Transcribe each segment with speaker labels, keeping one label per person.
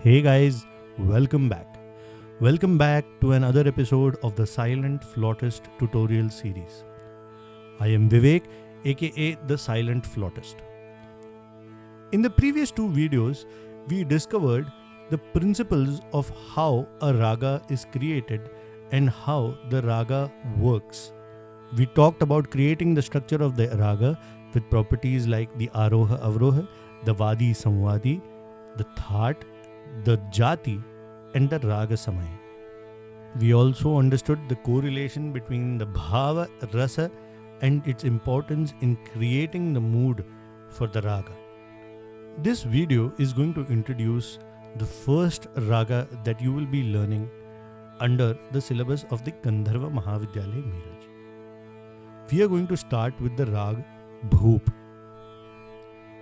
Speaker 1: Hey guys, welcome back. Welcome back to another episode of the Silent Flautist tutorial series. I am Vivek, aka the Silent Flautist. In the previous two videos, we discovered the principles of how a raga is created and how the raga works. We talked about creating the structure of the raga with properties like the aroha avroha, the vadi samvadi, the thaat, the jati and the raga samaya. We also understood the correlation between the bhava rasa and its importance in creating the mood for the raga. This video is going to introduce the first raga that you will be learning under the syllabus of the Gandharva Mahavidyala Visharad. We are going to start with the Raga Bhoop.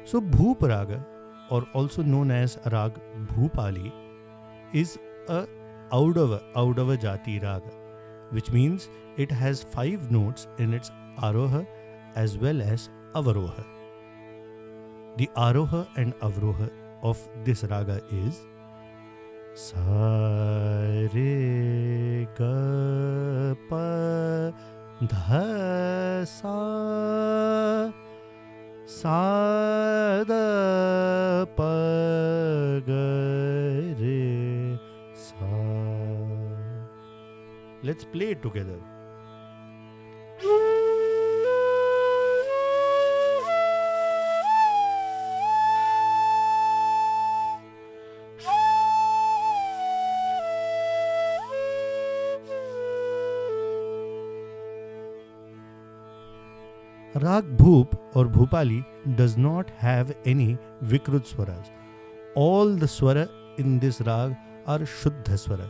Speaker 1: So Bhoop Raga, or also known as Raga Bhoopali, is a Audava Jati Raga, which means it has 5 notes in its Aroha as well as Avaroha. The Aroha and Avaroha of this raga is Sa Re Ga Pa Dha Sa Sa Da Pa Ga Re Sa. Let's play it together. Raga Bhoop or Bhoopali does not have any Vikrut swaras. All the swara in this rag are Shuddha swara.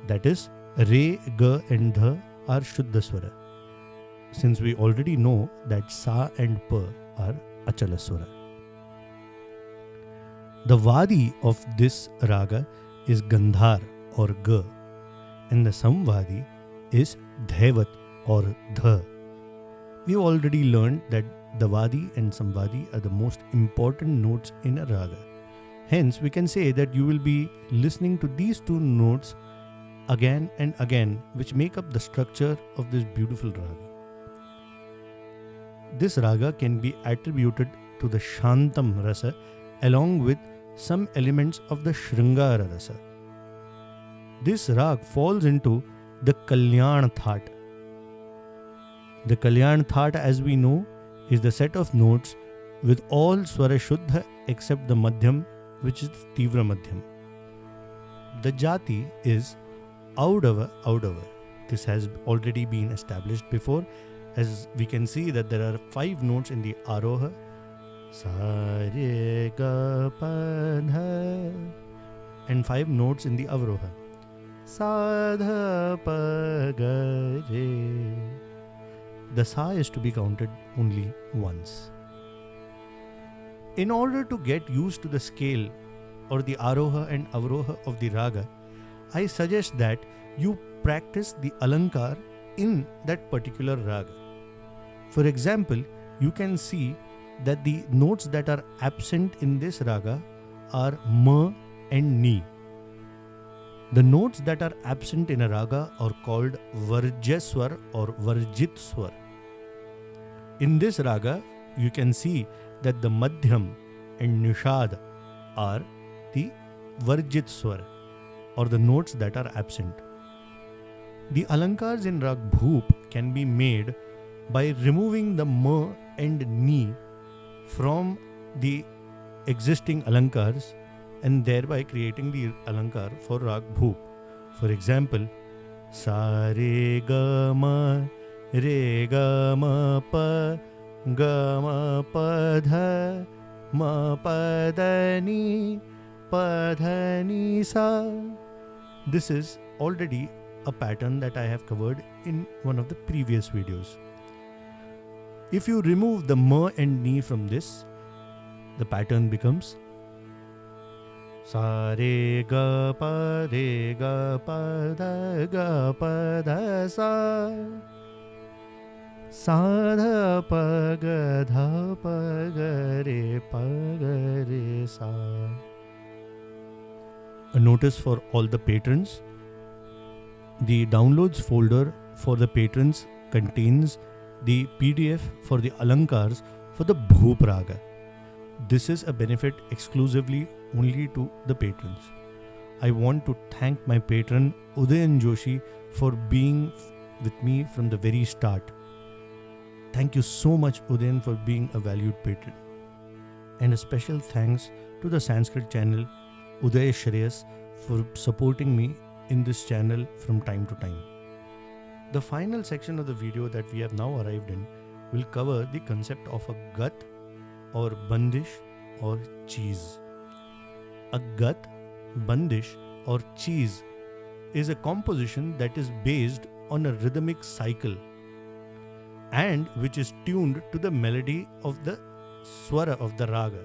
Speaker 1: That is, Re, Ga and Dha are Shuddha swara. Since we already know that Sa and Pa are Achala swara. The Vadi of this raga is Gandhar or Ga and the Samvadi is Dhaivat or Dha. We've already learned that the Vadi and Samvadi are the most important notes in a raga. Hence, we can say that you will be listening to these two notes again and again, which make up the structure of this beautiful raga. This raga can be attributed to the Shantam rasa along with some elements of the Shringara rasa. This rag falls into the Kalyan Thaat. The Kalyan Thaat, as we know, is the set of notes with all swara Shuddha except the Madhyam, which is the Tivra Madhyam. The Jati is Audava Audava. This has already been established before, as we can see that there are 5 notes in the Aroha, Sa Re Ga Pa Dha, and 5 notes in the Avroha, Sa Dha Pa Ga Re. The Sa is to be counted only once. In order to get used to the scale or the Aroha and Avroha of the raga, I suggest that you practice the Alankar in that particular raga. For example, you can see that the notes that are absent in this raga are Ma and Ni. The notes that are absent in a raga are called Varjaswar or Varjit Swar. In this raga, you can see that the Madhyam and Nishad are the Varjit Swar or the notes that are absent. The Alankars in Raga Bhoop can be made by removing the Ma and Ni from the existing Alankars and thereby creating the Alankar for Raga Bhoop. For example, Sa Re Ga Ma Re Ga Ma Pa Ga Ma Pa Dha Ma Pa Da Ni Pa Dha Ni Sa. This is already a pattern that I have covered in one of the previous videos. If you remove the Ma and Ni from this, the pattern becomes Sa Re Ga Pa Da Sa Sa Dha Pa Ga Dha Pa Ga Re Pa Ga Re Sa. a notice for all the patrons. The downloads folder for the patrons contains the PDF for the Alankars for the Bhoop Raga. This is a benefit exclusively only to the patrons. I want to thank my patron Udayan Joshi for being with me from the very start. Thank you so much, Udayan, for being a valued patron. And a special thanks to the Sanskrit channel Uday Shreyas for supporting me in this channel from time to time. The final section of the video that we have now arrived in will cover the concept of a gat or bandish or cheese. A gat, bandish or cheese is a composition that is based on a rhythmic cycle and which is tuned to the melody of the swara of the raga.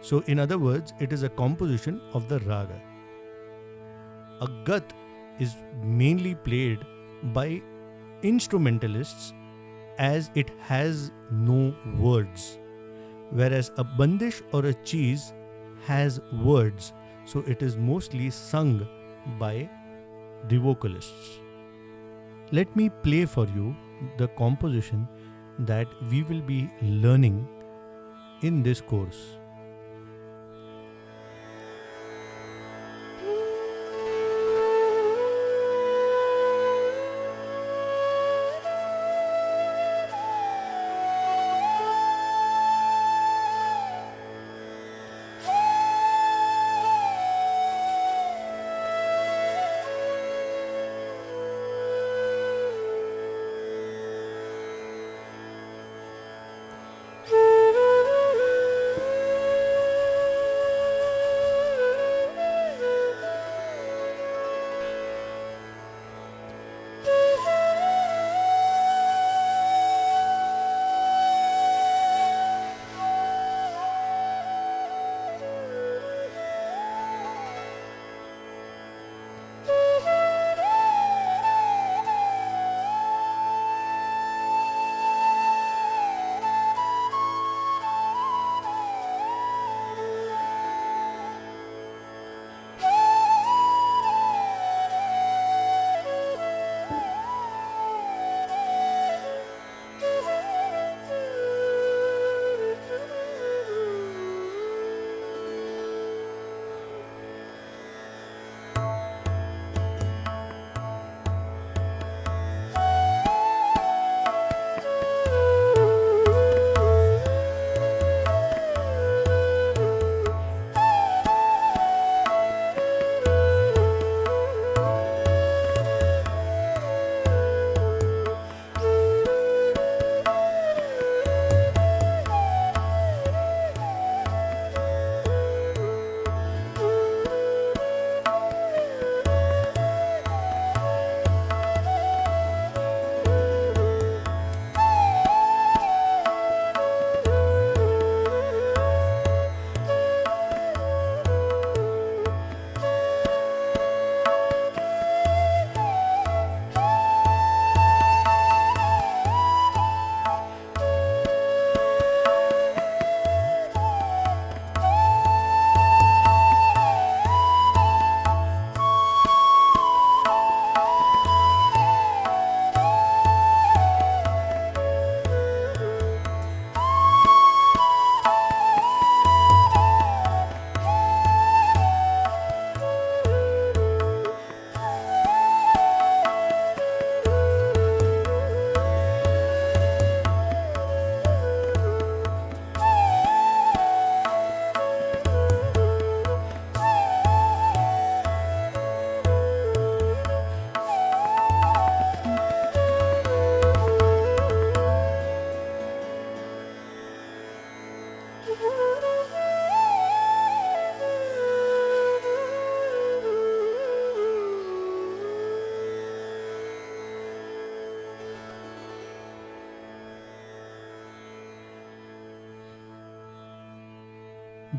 Speaker 1: So in other words, it is a composition of the raga. A gat is mainly played by instrumentalists as it has no words, whereas a bandish or a cheese has words, so it is mostly sung by the vocalists. Let me play for you the composition that we will be learning in this course.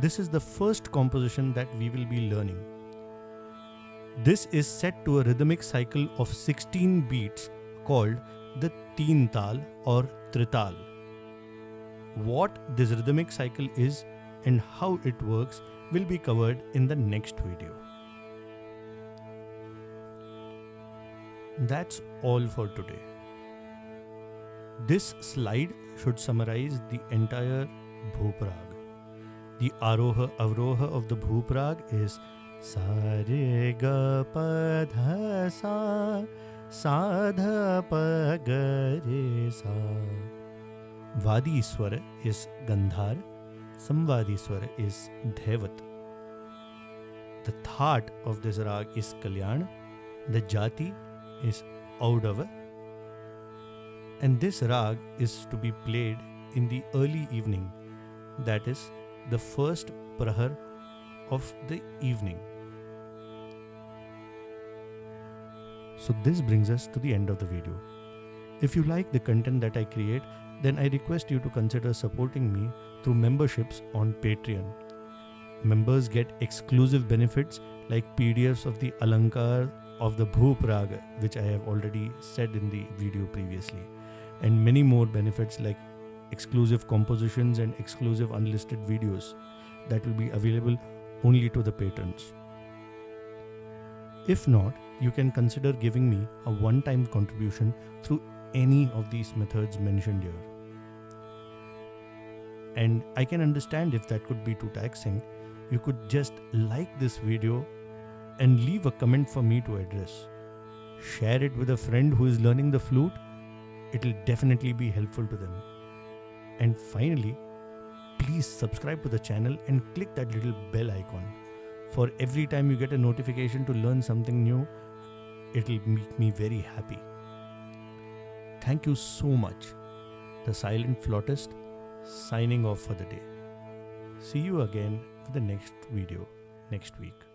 Speaker 1: This is the first composition that we will be learning. This is set to a rhythmic cycle of 16 beats called the Teen Tal or Trital. What this rhythmic cycle is and how it works will be covered in the next video. That's all for today. This slide should summarize the entire Bhoop Raag. The Aroha Avroha of the Bhoop Raag is Sa Re Ga Pa Dha Sa Sa Dha Pa Ga Re Sa. Vadi Swara is Gandhar, Samvadi Swara is Dhevat. The thought of this Raag is Kalyan, the Jati is Audava, and this Raag is to be played in the early evening, that is the first prahar of the evening. So this brings us to the end of the video. If you like the content that I create, then I request you to consider supporting me through memberships on Patreon. Members get exclusive benefits like PDFs of the Alankar of the Bhoop Raag, which I have already said in the video previously, and many more benefits like exclusive compositions and exclusive unlisted videos that will be available only to the patrons. If not, you can consider giving me a one-time contribution through any of these methods mentioned here. And I can understand if that could be too taxing. You could just like this video and leave a comment for me to address. Share it with a friend who is learning the flute. It will definitely be helpful to them. And finally, please subscribe to the channel and click that little bell icon. For every time you get a notification to learn something new, it will make me very happy. Thank you so much. The Silent Flautist signing off for the day. See you again for the next video next week.